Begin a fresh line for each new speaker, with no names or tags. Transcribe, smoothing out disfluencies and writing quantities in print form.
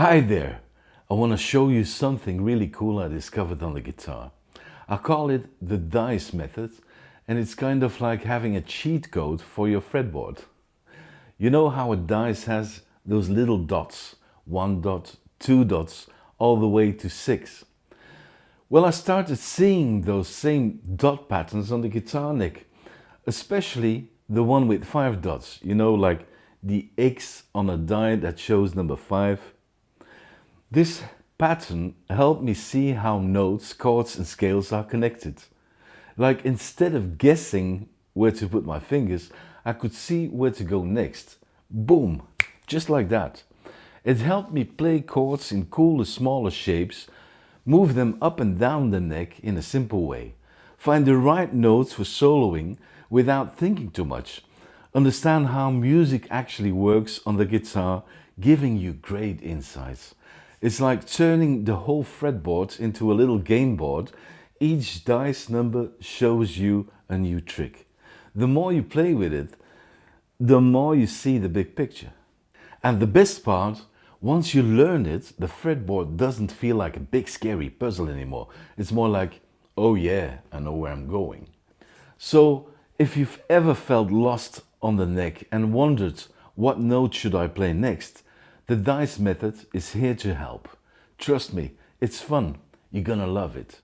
Hi there! I want to show you something really cool I discovered on the guitar. I call it the dice method, and it's kind of like having a cheat code for your fretboard. You know how a dice has those little dots, 1 dot, 2 dots, all the way to 6. Well, I started seeing those same dot patterns on the guitar neck, especially the one with 5 dots, you know, like the X on a die that shows number 5. This pattern helped me see how notes, chords and scales are connected. Like instead of guessing where to put my fingers, I could see where to go next. Boom! Just like that. It helped me play chords in cooler, smaller shapes, move them up and down the neck in a simple way, find the right notes for soloing without thinking too much, understand how music actually works on the guitar, giving you great insights. It's like turning the whole fretboard into a little game board. Each dice number shows you a new trick. The more you play with it, the more you see the big picture. And the best part, once you learn it, the fretboard doesn't feel like a big scary puzzle anymore. It's more like, oh yeah, I know where I'm going. So if you've ever felt lost on the neck and wondered what note should I play next, the dice method is here to help. Trust me, it's fun. You're gonna love it.